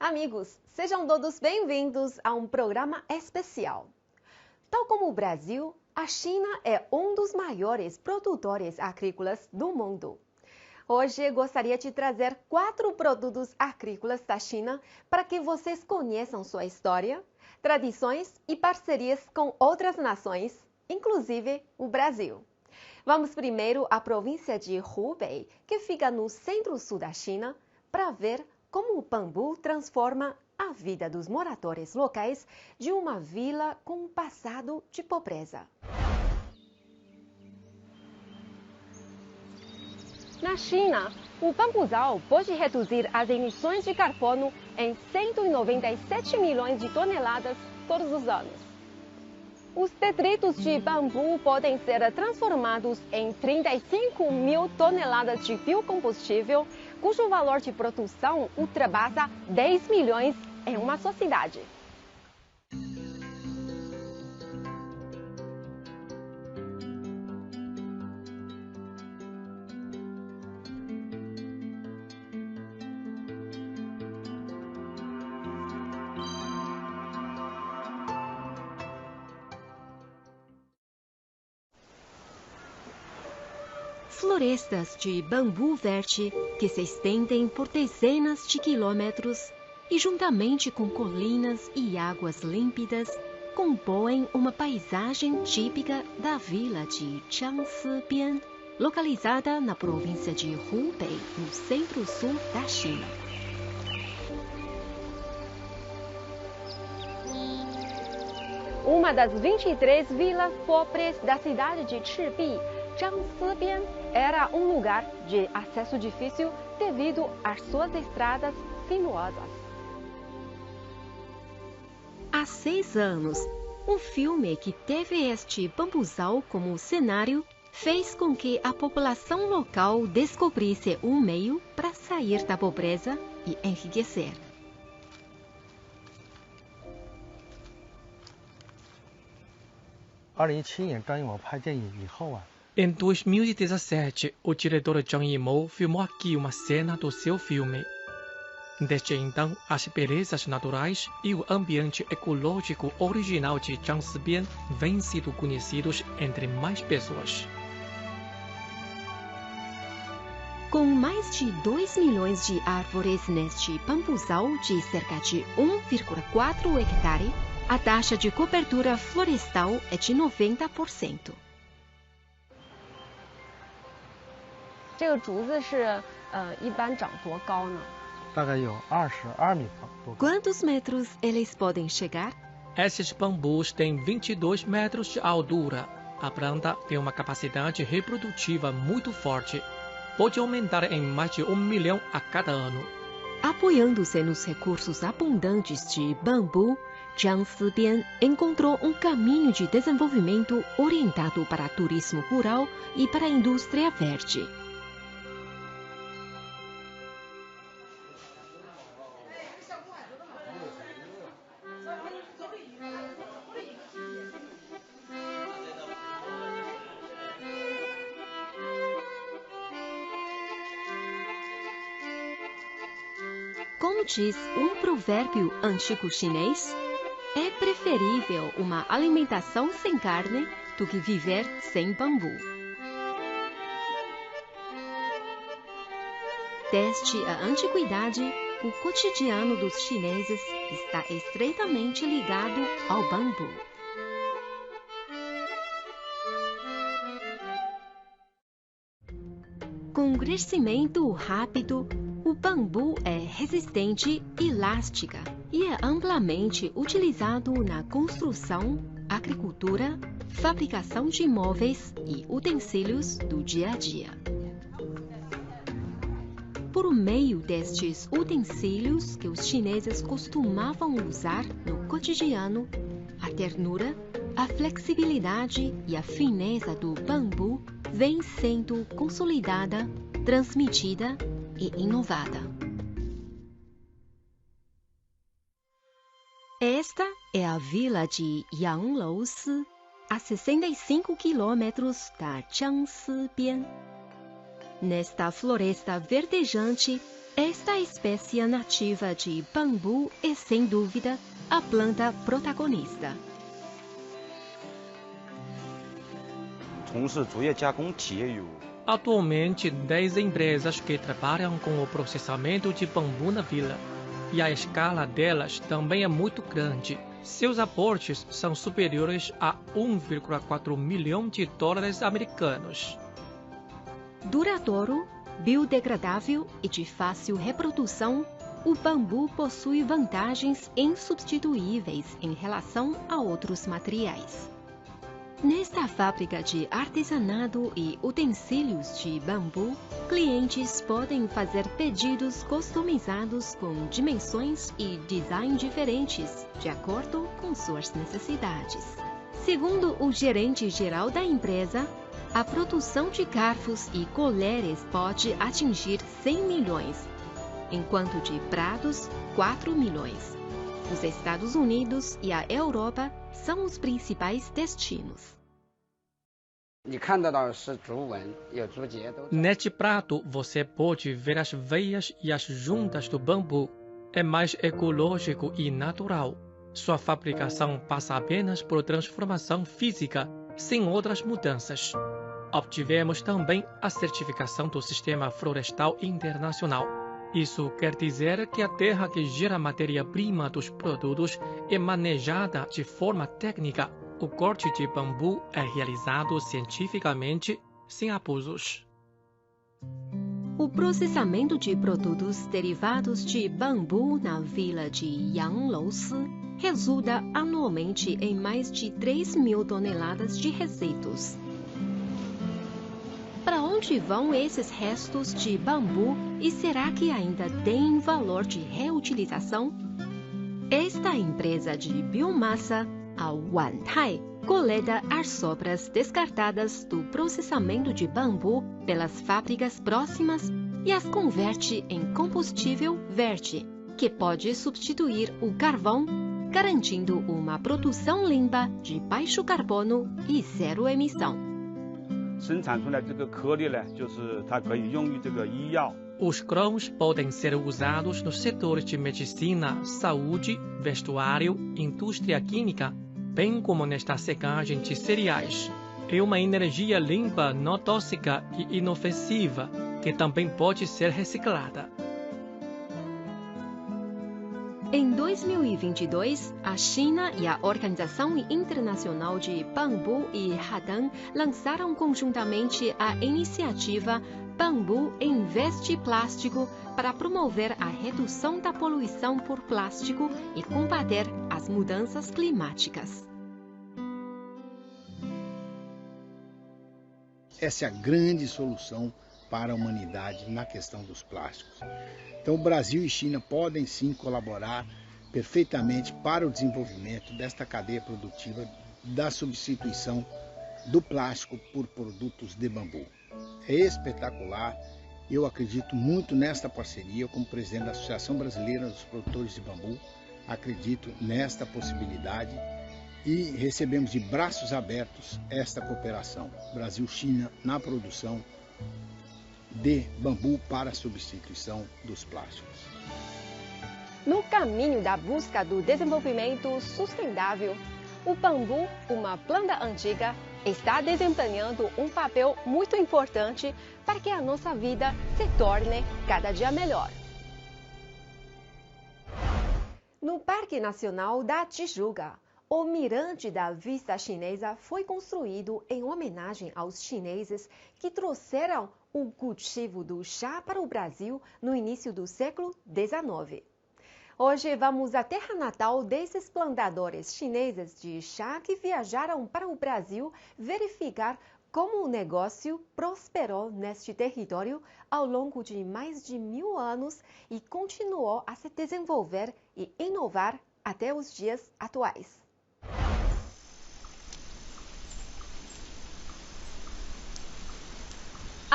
Amigos, sejam todos bem-vindos a um programa especial. Tal como o Brasil, a China é um dos maiores produtores agrícolas do mundo. Hoje gostaria de trazer 4 produtos agrícolas da China para que vocês conheçam sua história, tradições e parcerias com outras nações, inclusive o Brasil. Vamos primeiro à província de Hubei, que fica no centro-sul da China, para ver como o bambu transforma a vida dos moradores locais de uma vila com um passado de pobreza. Na China, o bambuzal pode reduzir as emissões de carbono em 197 milhões de toneladas todos os anos. Os detritos de bambu podem ser transformados em 35 mil toneladas de biocombustível, cujo valor de produção ultrapassa 10 milhões em uma só cidade. Florestas de bambu verde que se estendem por dezenas de quilômetros e, juntamente com colinas e águas límpidas, compõem uma paisagem típica da vila de Jiangxibian, localizada na província de Hubei, no centro-sul da China. Uma das 23 vilas pobres da cidade de Chibi, Jiangxibian era um lugar de acesso difícil devido às suas estradas sinuosas. Há 6 anos, um filme que teve este bambuzal como cenário fez com que a população local descobrisse um meio para sair da pobreza e enriquecer. Em 2017, o diretor Zhang Yimou filmou aqui uma cena do seu filme. Desde então, as belezas naturais e o ambiente ecológico original de Jiangxibian vêm sido conhecidos entre mais pessoas. Com mais de 2 milhões de árvores neste bambuzal de cerca de 1,4 hectare, a taxa de cobertura florestal é de 90%. 这个竹子是一般长多高呢？ 大概有22米多高。 Quantos metros eles podem chegar? Esses bambus têm 22 metros de altura. A planta tem uma capacidade reprodutiva muito forte. Pode aumentar em mais de 1 milhão a cada ano. Apoiando-se nos recursos abundantes de bambu, Jiangxibian encontrou um caminho de desenvolvimento orientado para turismo rural e para a indústria verde. Como diz um provérbio antigo chinês, é preferível uma alimentação sem carne do que viver sem bambu. Desde a antiguidade, o cotidiano dos chineses está estreitamente ligado ao bambu. Com crescimento rápido, o bambu é resistente e elástica e é amplamente utilizado na construção, agricultura, fabricação de móveis e utensílios do dia a dia. Por meio destes utensílios que os chineses costumavam usar no cotidiano, a ternura, a flexibilidade e a fineza do bambu vem sendo consolidada, transmitida e inovada. Esta é a vila de Yanglousi, a 65 quilômetros da Jiangxibian. Nesta floresta verdejante, Esta espécie nativa de bambu é, sem dúvida, a planta protagonista. Atualmente, 10 empresas que trabalham com o processamento de bambu na vila. E a escala delas também é muito grande. Seus aportes são superiores a 1,4 milhão de dólares americanos. Duradouro, biodegradável e de fácil reprodução, o bambu possui vantagens insubstituíveis em relação a outros materiais. Nesta fábrica de artesanato e utensílios de bambu, clientes podem fazer pedidos customizados com dimensões e design diferentes, de acordo com suas necessidades. Segundo o gerente-geral da empresa, a produção de garfos e colheres pode atingir 100 milhões, enquanto de pratos, 4 milhões. Os Estados Unidos e a Europa são os principais destinos. Neste prato, você pode ver as veias e as juntas do bambu. É mais ecológico e natural. Sua fabricação passa apenas por transformação física, sem outras mudanças. Obtivemos também a certificação do Sistema Florestal Internacional. Isso quer dizer que a terra que gera a matéria-prima dos produtos é manejada de forma técnica. O corte de bambu é realizado cientificamente, sem abusos. O processamento de produtos derivados de bambu na vila de Yanglousi resulta anualmente em mais de 3 mil toneladas de resíduos. Para onde vão esses restos de bambu e será que ainda têm valor de reutilização? Esta empresa de biomassa, a Wantai, coleta as sobras descartadas do processamento de bambu pelas fábricas próximas e as converte em combustível verde, que pode substituir o carvão, garantindo uma produção limpa de baixo carbono e zero emissão. Os grãos podem ser usados nos setores de medicina, saúde, vestuário, indústria química, bem como nesta secagem de cereais. É uma energia limpa, não tóxica e inofensiva, que também pode ser reciclada. Em 2022, a China e a Organização Internacional de Bambu e Hadan lançaram conjuntamente a iniciativa Bambu em vez de plástico para promover a redução da poluição por plástico e combater as mudanças climáticas. Essa é a grande solução para a humanidade na questão dos plásticos. Então, o Brasil e China podem sim colaborar perfeitamente para o desenvolvimento desta cadeia produtiva da substituição do plástico por produtos de bambu. É espetacular, eu acredito muito nesta parceria. Como presidente da Associação Brasileira dos Produtores de Bambu, acredito nesta possibilidade e recebemos de braços abertos esta cooperação Brasil-China na produção de bambu para a substituição dos plásticos. No caminho da busca do desenvolvimento sustentável, o bambu, uma planta antiga, está desempenhando um papel muito importante para que a nossa vida se torne cada dia melhor. No Parque Nacional da Tijuca, o mirante da vista chinesa foi construído em homenagem aos chineses que trouxeram o cultivo do chá para o Brasil no início do século XIX. Hoje vamos à terra natal desses plantadores chineses de chá que viajaram para o Brasil verificar como o negócio prosperou neste território ao longo de mais de 1000 anos e continuou a se desenvolver e inovar até os dias atuais.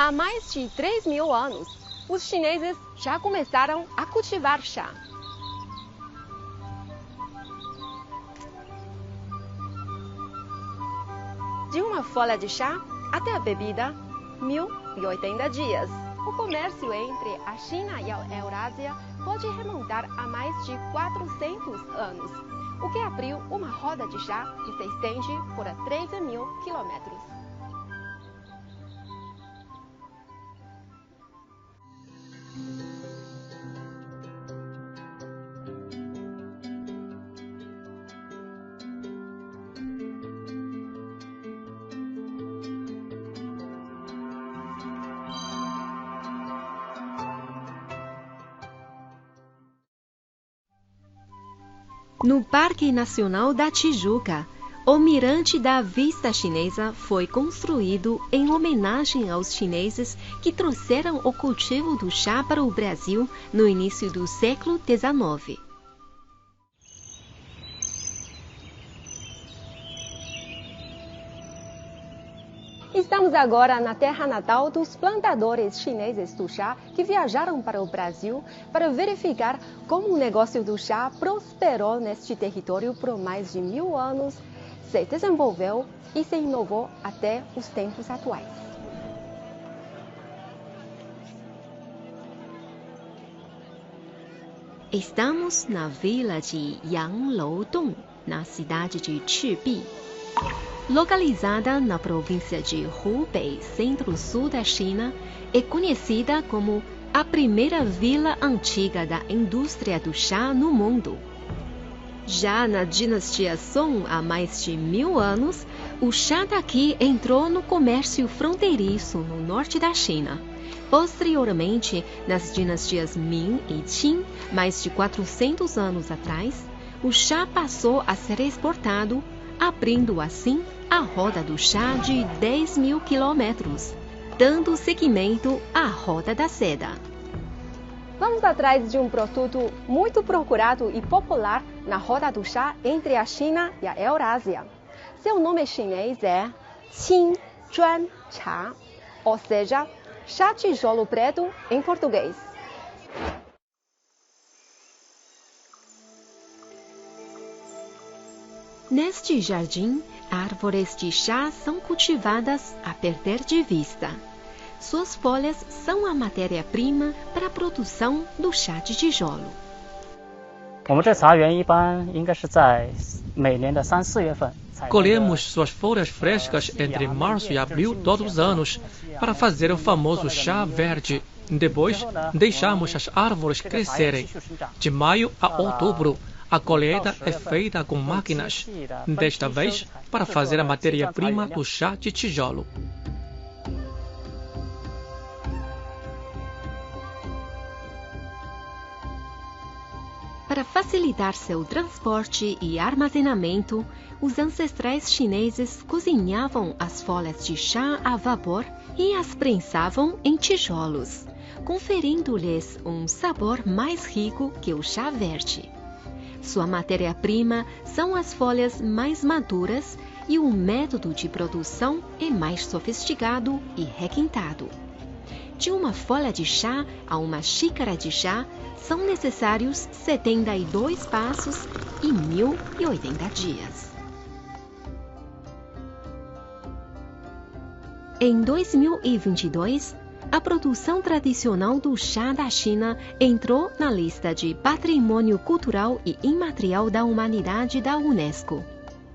Há mais de 3.000 anos, os chineses já começaram a cultivar chá. De uma folha de chá até a bebida, 1080 dias. O comércio entre a China e a Eurásia pode remontar a mais de 400 anos, o que abriu uma roda de chá que se estende por 13.000 quilômetros. No Parque Nacional da Tijuca, o Mirante da Vista Chinesa foi construído em homenagem aos chineses que trouxeram o cultivo do chá para o Brasil no início do século XIX. Estamos agora na terra natal dos plantadores chineses do chá que viajaram para o Brasil para verificar como o negócio do chá prosperou neste território por mais de 1000 anos, se desenvolveu e se inovou até os tempos atuais. Estamos na vila de Yangloudong, na cidade de Chibi. Localizada na província de Hubei, centro-sul da China, é conhecida como a primeira vila antiga da indústria do chá no mundo. Já na dinastia Song, há mais de 1000 anos, o chá daqui entrou no comércio fronteiriço no norte da China. Posteriormente, nas dinastias Ming e Qing, mais de 400 anos atrás, o chá passou a ser exportado, abrindo assim a roda do chá de 10.000 quilômetros, dando seguimento à Roda da Seda. Vamos atrás de um produto muito procurado e popular na roda do chá entre a China e a Eurásia. Seu nome chinês é Qingzhuan Cha, ou seja, chá tijolo preto em português. Neste jardim, árvores de chá são cultivadas a perder de vista. Suas folhas são a matéria-prima para a produção do chá de tijolo. Colhemos suas folhas frescas entre março e abril todos os anos para fazer o famoso chá verde. Depois, deixamos as árvores crescerem. De maio a outubro, a colheita é feita com máquinas, desta vez para fazer a matéria-prima do chá de tijolo. Para facilitar seu transporte e armazenamento, os ancestrais chineses cozinhavam as folhas de chá a vapor e as prensavam em tijolos, conferindo-lhes um sabor mais rico que o chá verde. Sua matéria-prima são as folhas mais maduras e o método de produção é mais sofisticado e requintado. De uma folha de chá a uma xícara de chá, são necessários 72 passos e 1080 dias. Em 2022, a produção tradicional do chá da China entrou na lista de Patrimônio Cultural e Imaterial da Humanidade da Unesco.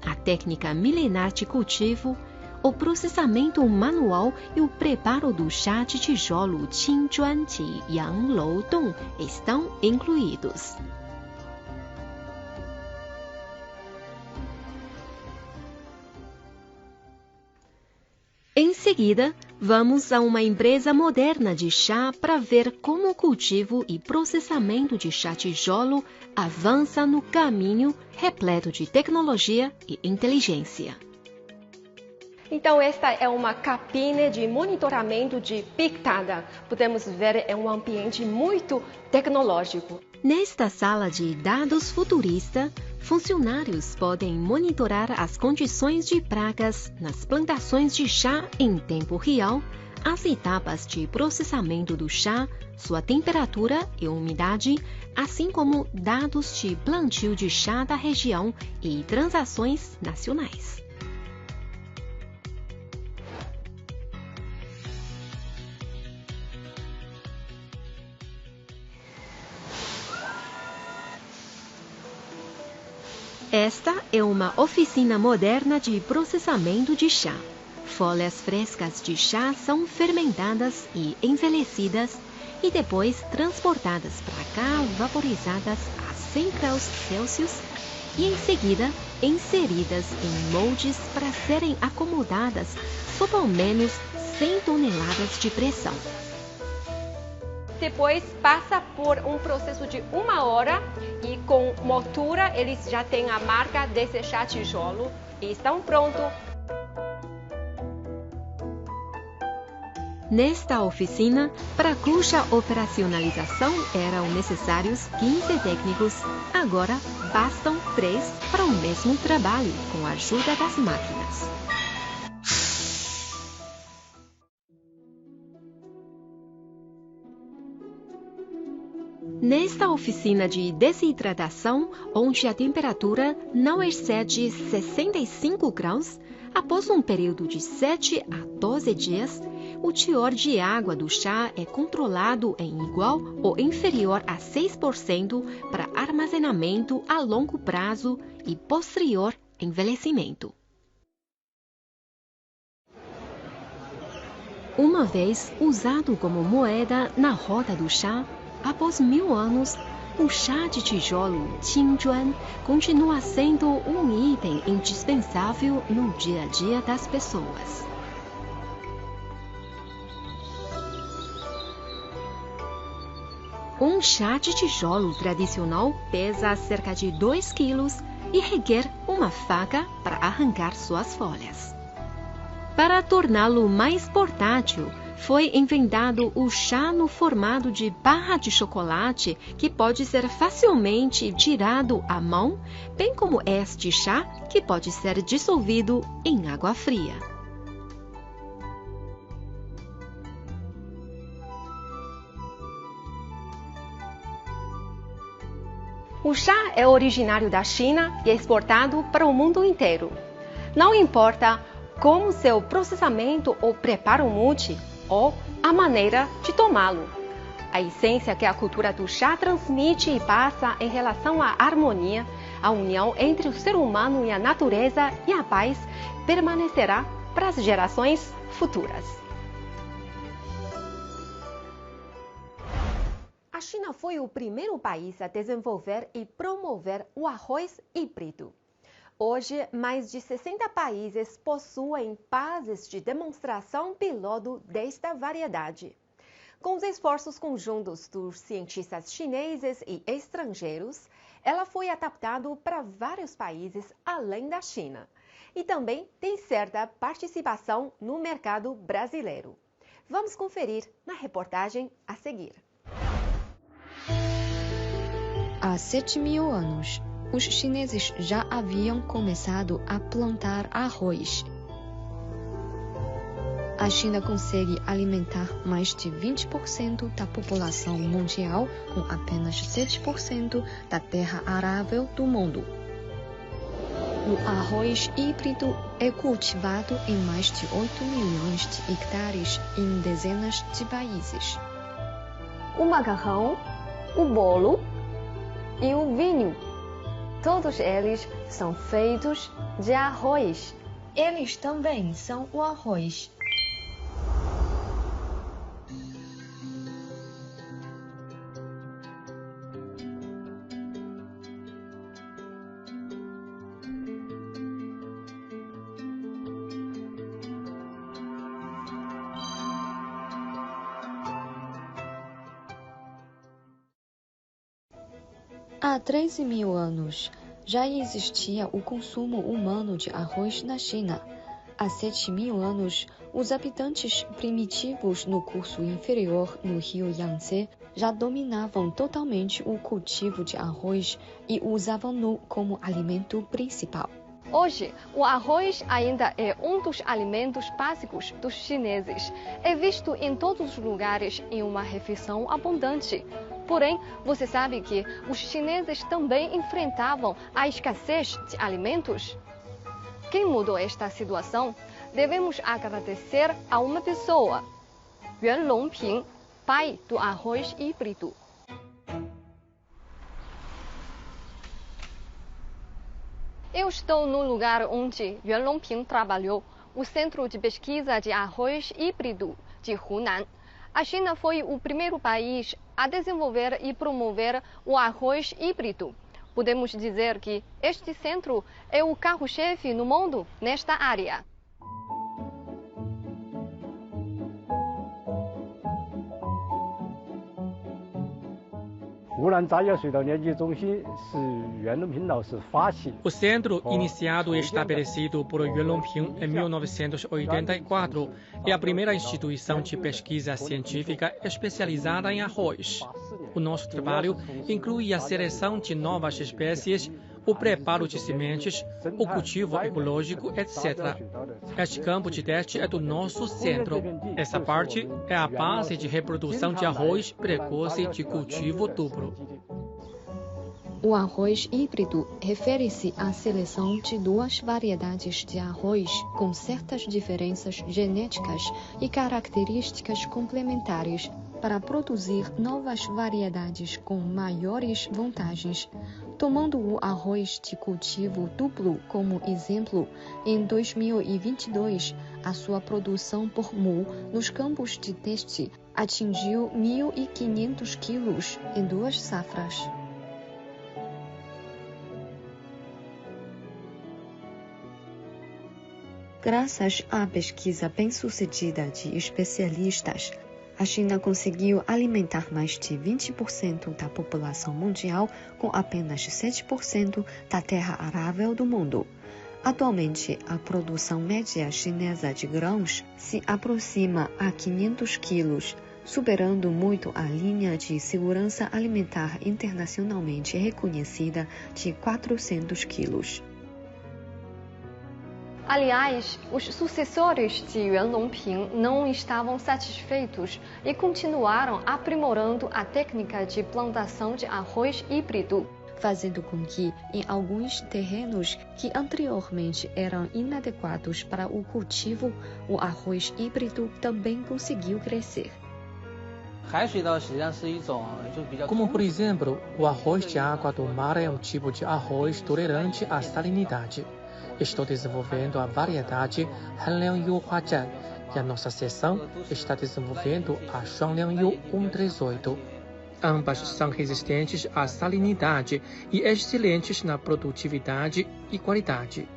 A técnica milenar de cultivo, o processamento manual e o preparo do chá de tijolo Qingzhuan de Yangloudong estão incluídos. Em seguida, vamos a uma empresa moderna de chá para ver como o cultivo e processamento de chá tijolo avança no caminho repleto de tecnologia e inteligência. Então, esta é uma cabine de monitoramento de Big Data. Podemos ver, é um ambiente muito tecnológico. Nesta sala de dados futurista, funcionários podem monitorar as condições de pragas nas plantações de chá em tempo real, as etapas de processamento do chá, sua temperatura e umidade, assim como dados de plantio de chá da região e transações nacionais. Esta é uma oficina moderna de processamento de chá. Folhas frescas de chá são fermentadas e envelhecidas e depois transportadas para cá, vaporizadas a 100 graus Celsius e em seguida inseridas em moldes para serem acomodadas sob ao menos 100 toneladas de pressão. Depois passa por um processo de 1 hora e com moldura eles já têm a marca desse chá tijolo e estão prontos. Nesta oficina, para cuja operacionalização eram necessários 15 técnicos, agora bastam 3 para o mesmo trabalho com a ajuda das máquinas. Nesta oficina de desidratação, onde a temperatura não excede 65 graus, após um período de 7 a 12 dias, o teor de água do chá é controlado em igual ou inferior a 6% para armazenamento a longo prazo e posterior envelhecimento. Uma vez usado como moeda na roda do chá, após 1000 anos, o chá de tijolo Qingjuan continua sendo um item indispensável no dia a dia das pessoas. Um chá de tijolo tradicional pesa cerca de 2 quilos e requer uma faca para arrancar suas folhas. Para torná-lo mais portátil, foi inventado o chá no formato de barra de chocolate que pode ser facilmente tirado à mão, bem como este chá que pode ser dissolvido em água fria. O chá é originário da China e é exportado para o mundo inteiro. Não importa como seu processamento ou preparo mude, ou a maneira de tomá-lo. A essência que a cultura do chá transmite e passa em relação à harmonia, a união entre o ser humano e a natureza e a paz permanecerá para as gerações futuras. A China foi o primeiro país a desenvolver e promover o arroz híbrido. Hoje, mais de 60 países possuem bases de demonstração piloto desta variedade. Com os esforços conjuntos dos cientistas chineses e estrangeiros, ela foi adaptada para vários países além da China e também tem certa participação no mercado brasileiro. Vamos conferir na reportagem a seguir. Há 7.000 anos, os chineses já haviam começado a plantar arroz. A China consegue alimentar mais de 20% da população mundial com apenas 7% da terra arável do mundo. O arroz híbrido é cultivado em mais de 8 milhões de hectares em dezenas de países. O macarrão, o bolo e o vinho. Todos eles são feitos de arroz. Eles também são o arroz. Há 13.000 anos, já existia o consumo humano de arroz na China. Há 7.000 anos, os habitantes primitivos no curso inferior no rio Yangtze já dominavam totalmente o cultivo de arroz e usavam-no como alimento principal. Hoje, o arroz ainda é um dos alimentos básicos dos chineses. É visto em todos os lugares em uma refeição abundante. Porém, você sabe que os chineses também enfrentavam a escassez de alimentos? Quem mudou esta situação? Devemos agradecer a uma pessoa, Yuan Longping, pai do arroz híbrido. Eu estou no lugar onde Yuan Longping trabalhou, o Centro de Pesquisa de Arroz Híbrido de Hunan. A China foi o primeiro país a desenvolver e promover o arroz híbrido. Podemos dizer que este centro é o carro-chefe no mundo nesta área. O centro, iniciado e estabelecido por Yuan Longping em 1984, é a primeira instituição de pesquisa científica especializada em arroz. O nosso trabalho inclui a seleção de novas espécies, o preparo de sementes, o cultivo ecológico, etc. Este campo de teste é do nosso centro. Essa parte é a base de reprodução de arroz precoce de cultivo duplo. O arroz híbrido refere-se à seleção de duas variedades de arroz com certas diferenças genéticas e características complementares para produzir novas variedades com maiores vantagens. Tomando o arroz de cultivo duplo como exemplo, em 2022, a sua produção por mu nos campos de teste atingiu 1.500 quilos em 2 safras. Graças à pesquisa bem-sucedida de especialistas, a China conseguiu alimentar mais de 20% da população mundial com apenas 7% da terra arável do mundo. Atualmente, a produção média chinesa de grãos se aproxima a 500 quilos, superando muito a linha de segurança alimentar internacionalmente reconhecida de 400 quilos. Aliás, os sucessores de Yuan Longping não estavam satisfeitos e continuaram aprimorando a técnica de plantação de arroz híbrido, fazendo com que, em alguns terrenos que anteriormente eram inadequados para o cultivo, o arroz híbrido também conseguiu crescer. Como, por exemplo, o arroz de água do mar é um tipo de arroz tolerante à salinidade. Estou desenvolvendo a variedade Hanliangyu Huajian e a nossa seção está desenvolvendo a Shuangliangyu 138. Ambas são resistentes à salinidade e excelentes na produtividade e qualidade.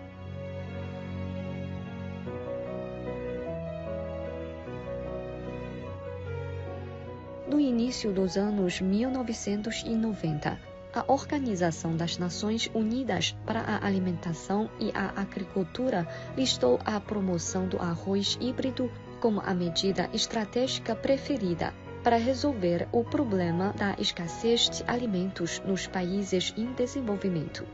No início dos anos 1990, a Organização das Nações Unidas para a Alimentação e a Agricultura listou a promoção do arroz híbrido como a medida estratégica preferida para resolver o problema da escassez de alimentos nos países em desenvolvimento.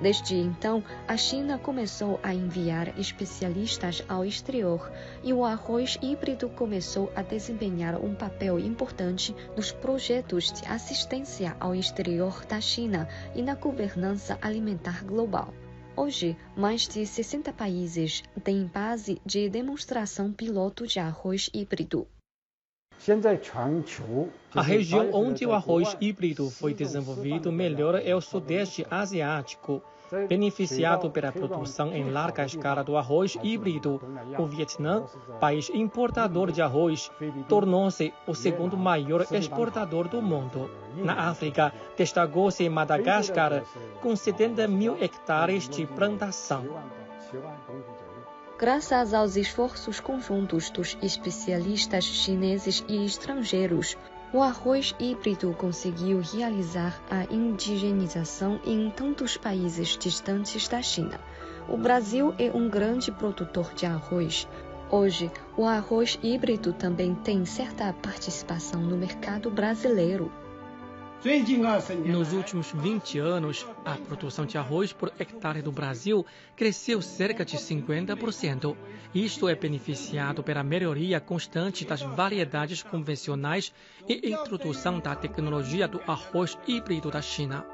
Desde então, a China começou a enviar especialistas ao exterior e o arroz híbrido começou a desempenhar um papel importante nos projetos de assistência ao exterior da China e na governança alimentar global. Hoje, mais de 60 países têm base de demonstração piloto de arroz híbrido. A região onde o arroz híbrido foi desenvolvido melhor é o Sudeste Asiático. Beneficiado pela produção em larga escala do arroz híbrido, o Vietnã, país importador de arroz, tornou-se o segundo maior exportador do mundo. Na África, destacou-se Madagascar, com 70 mil hectares de plantação. Graças aos esforços conjuntos dos especialistas chineses e estrangeiros, o arroz híbrido conseguiu realizar a indigenização em tantos países distantes da China. O Brasil é um grande produtor de arroz. Hoje, o arroz híbrido também tem certa participação no mercado brasileiro. Nos últimos 20 anos, a produção de arroz por hectare do Brasil cresceu cerca de 50%. Isto é beneficiado pela melhoria constante das variedades convencionais e introdução da tecnologia do arroz híbrido da China.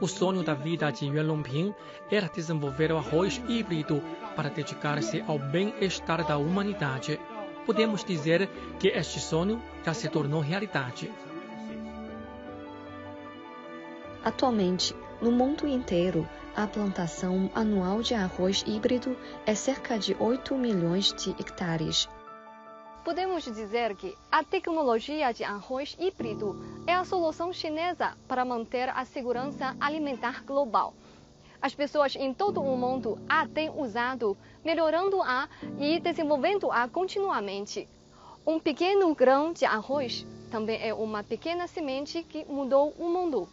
O sonho da vida de Yuan Longping era desenvolver o arroz híbrido para dedicar-se ao bem-estar da humanidade. Podemos dizer que este sonho já se tornou realidade. Atualmente, No mundo inteiro, a plantação anual de arroz híbrido é cerca de 8 milhões de hectares. Podemos dizer que a tecnologia de arroz híbrido é a solução chinesa para manter a segurança alimentar global. As pessoas em todo o mundo a têm usado, melhorando-a e desenvolvendo-a continuamente. Um pequeno grão de arroz também é uma pequena semente que mudou o mundo.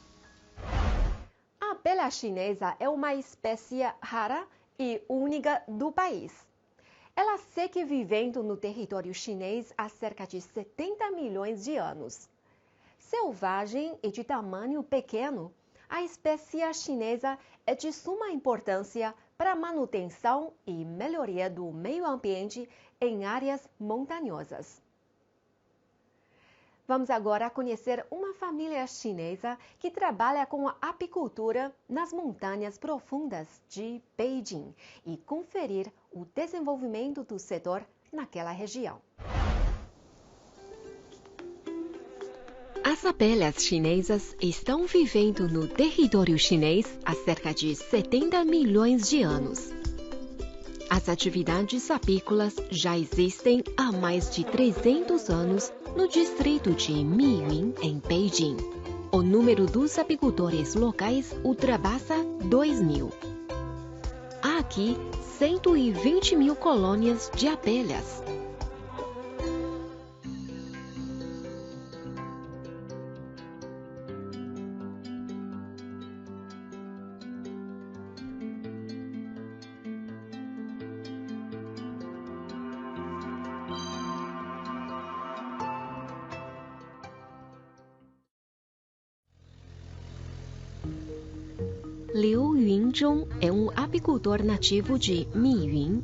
A abelha chinesa é uma espécie rara e única do país. Ela segue vivendo no território chinês há cerca de 70 milhões de anos. Selvagem e de tamanho pequeno, a espécie chinesa é de suma importância para a manutenção e melhoria do meio ambiente em áreas montanhosas. Vamos agora conhecer uma família chinesa que trabalha com a apicultura nas montanhas profundas de Beijing e conferir o desenvolvimento do setor naquela região. As abelhas chinesas estão vivendo no território chinês há cerca de 70 milhões de anos. As atividades apícolas já existem há mais de 300 anos no distrito de Miyun, em Beijing. O número dos apicultores locais ultrapassa 2.000. Há aqui 120 mil colônias de abelhas. Liu Yunzhong é um apicultor nativo de Miyun.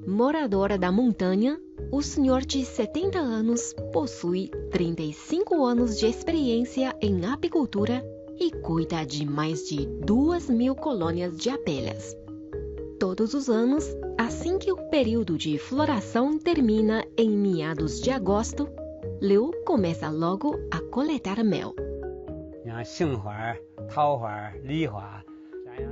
Morador da montanha, o senhor de 70 anos possui 35 anos de experiência em apicultura e cuida de mais de 2.000 colônias de abelhas. Todos os anos, assim que o período de floração termina em meados de agosto, Liu começa logo a coletar mel.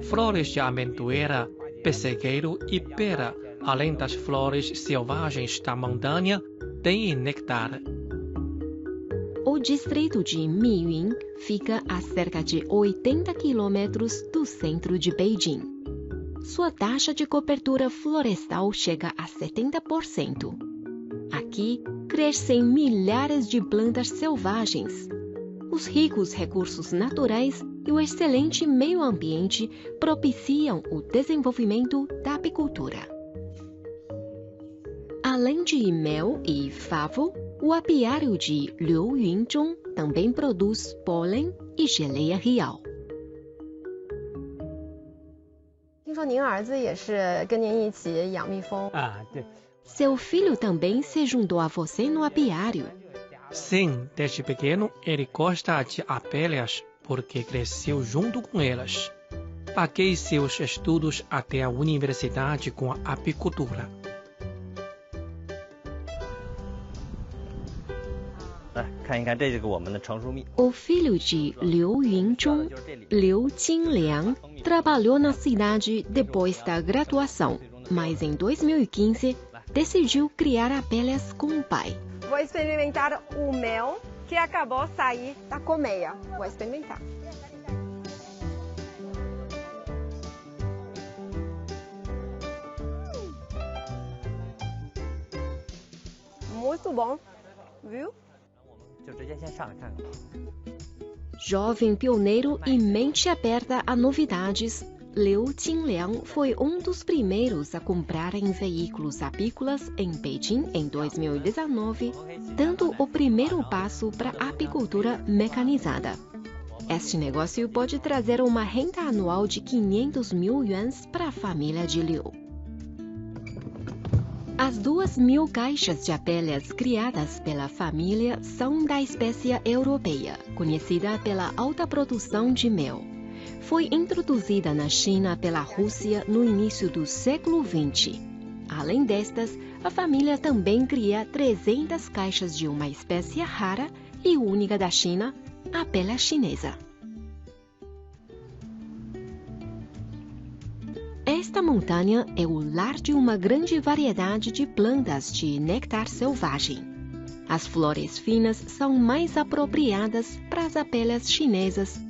Flores de amendoeira, pessegueiro e pera, além das flores selvagens da montanha, têm néctar. O distrito de Miyun fica a cerca de 80 quilômetros do centro de Beijing. Sua taxa de cobertura florestal chega a 70%. Aqui crescem milhares de plantas selvagens. Os ricos recursos naturais e o excelente meio ambiente propiciam o desenvolvimento da apicultura. Além de mel e favo, o apiário de Liu Yunzhong também produz pólen e geleia real. 听说您儿子也是跟您一起养蜜蜂。 对。 Seu filho também se juntou a você no apiário. Sim, desde pequeno ele gosta de abelhas porque cresceu junto com elas. Paguei seus estudos até a universidade com a apicultura. O filho de Liu Yunzhong, Liu Jinliang, trabalhou na cidade depois da graduação, mas em 2015 decidiu criar abelhas com o pai. Vou experimentar o mel que acabou de sair da colmeia. Vou experimentar. Muito bom, viu? Jovem pioneiro e mente aberta a novidades, Liu Jinliang foi um dos primeiros a comprarem veículos apícolas em Beijing em 2019, dando o primeiro passo para a apicultura mecanizada. Este negócio pode trazer uma renda anual de 500 mil yuans para a família de Liu. As 2.000 caixas de abelhas criadas pela família são da espécie europeia, conhecida pela alta produção de mel. Foi introduzida na China pela Rússia no início do século XX. Além destas, a família também cria 300 caixas de uma espécie rara e única da China, a abelha chinesa. Esta montanha é o lar de uma grande variedade de plantas de néctar selvagem. As flores finas são mais apropriadas para as abelhas chinesas,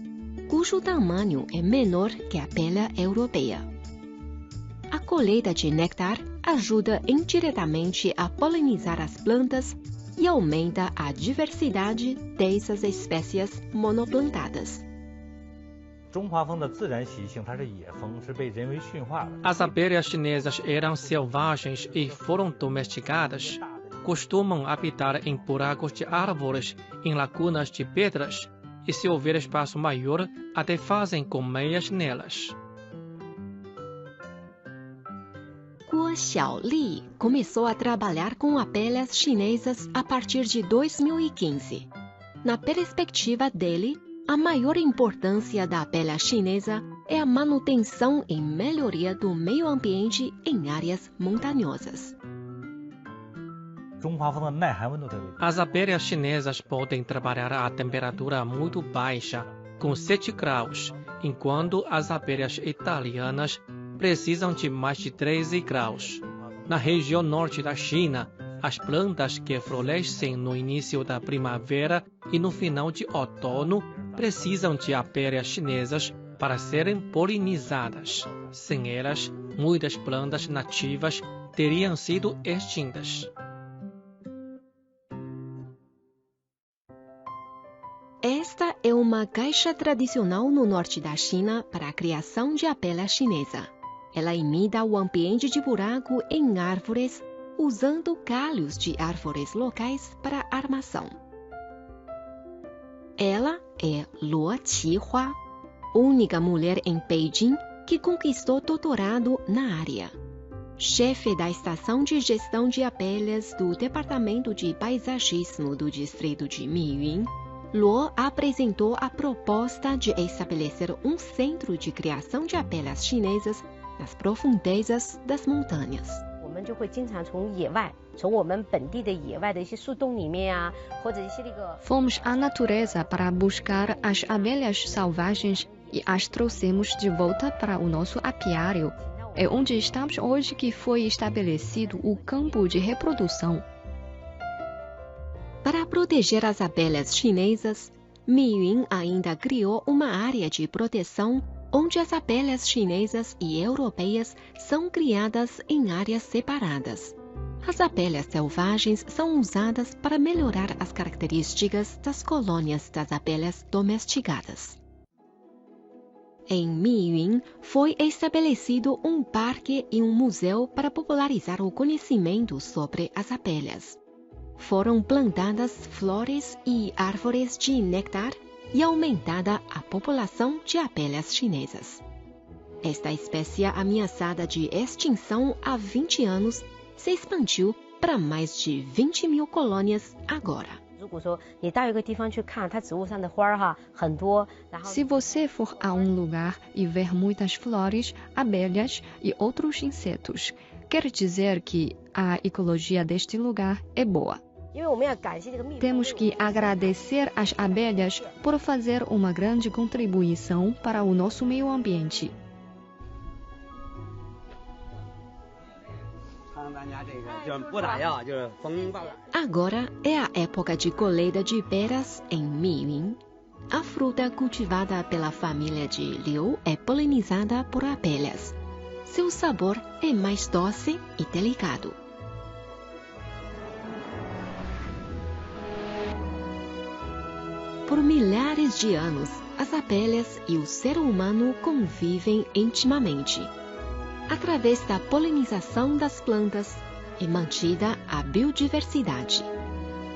cujo tamanho é menor que a abelha europeia. A colheita de néctar ajuda indiretamente a polinizar as plantas e aumenta a diversidade dessas espécies monoplantadas. As abelhas chinesas eram selvagens e foram domesticadas. Costumam habitar em buracos de árvores, em lacunas de pedras, e se houver espaço maior, até fazem colmeias nelas. Guo Xiaoli começou a trabalhar com abelhas chinesas a partir de 2015. Na perspectiva dele, a maior importância da abelha chinesa é a manutenção e melhoria do meio ambiente em áreas montanhosas. As abelhas chinesas podem trabalhar a temperatura muito baixa, com 7 graus, enquanto as abelhas italianas precisam de mais de 13 graus. Na região norte da China, as plantas que florescem no início da primavera e no final de outono precisam de abelhas chinesas para serem polinizadas. Sem elas, muitas plantas nativas teriam sido extintas. Esta é uma caixa tradicional no norte da China para a criação de abelha chinesa. Ela imita o ambiente de buraco em árvores, usando galhos de árvores locais para armação. Ela é Luo Qihua, única mulher em Beijing que conquistou doutorado na área. Chefe da Estação de Gestão de Abelhas do Departamento de Paisagismo do Distrito de Miyun, Luo apresentou a proposta de estabelecer um centro de criação de abelhas chinesas nas profundezas das montanhas. Fomos à natureza para buscar as abelhas selvagens e as trouxemos de volta para o nosso apiário. É onde estamos hoje que foi estabelecido o campo de reprodução. Para proteger as abelhas chinesas, Miyun ainda criou uma área de proteção onde as abelhas chinesas e europeias são criadas em áreas separadas. As abelhas selvagens são usadas para melhorar as características das colônias das abelhas domesticadas. Em Miyun foi estabelecido um parque e um museu para popularizar o conhecimento sobre as abelhas. Foram plantadas flores e árvores de néctar e aumentada a população de abelhas chinesas. Esta espécie ameaçada de extinção há 20 anos se expandiu para mais de 20 mil colônias agora. Se você for a um lugar e ver muitas flores, abelhas e outros insetos, quer dizer que a ecologia deste lugar é boa. Temos que agradecer às abelhas por fazer uma grande contribuição para o nosso meio ambiente. Agora é a época de colheita de peras em Miyun. A fruta cultivada pela família de Liu é polinizada por abelhas. Seu sabor é mais doce e delicado. Por milhares de anos, as abelhas e o ser humano convivem intimamente. Através da polinização das plantas é mantida a biodiversidade.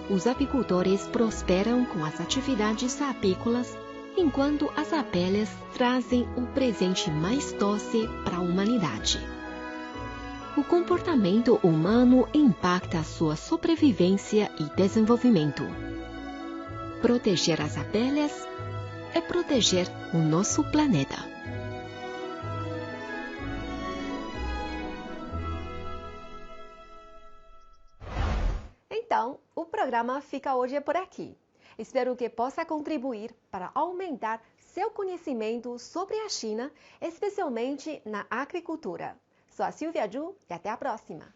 Os apicultores prosperam com as atividades apícolas, enquanto as abelhas trazem o presente mais doce para a humanidade. O comportamento humano impacta sua sobrevivência e desenvolvimento. Proteger as abelhas é proteger o nosso planeta. Então, o programa fica hoje por aqui. Espero que possa contribuir para aumentar seu conhecimento sobre a China, especialmente na agricultura. Sou a Silvia Zhu e até a próxima!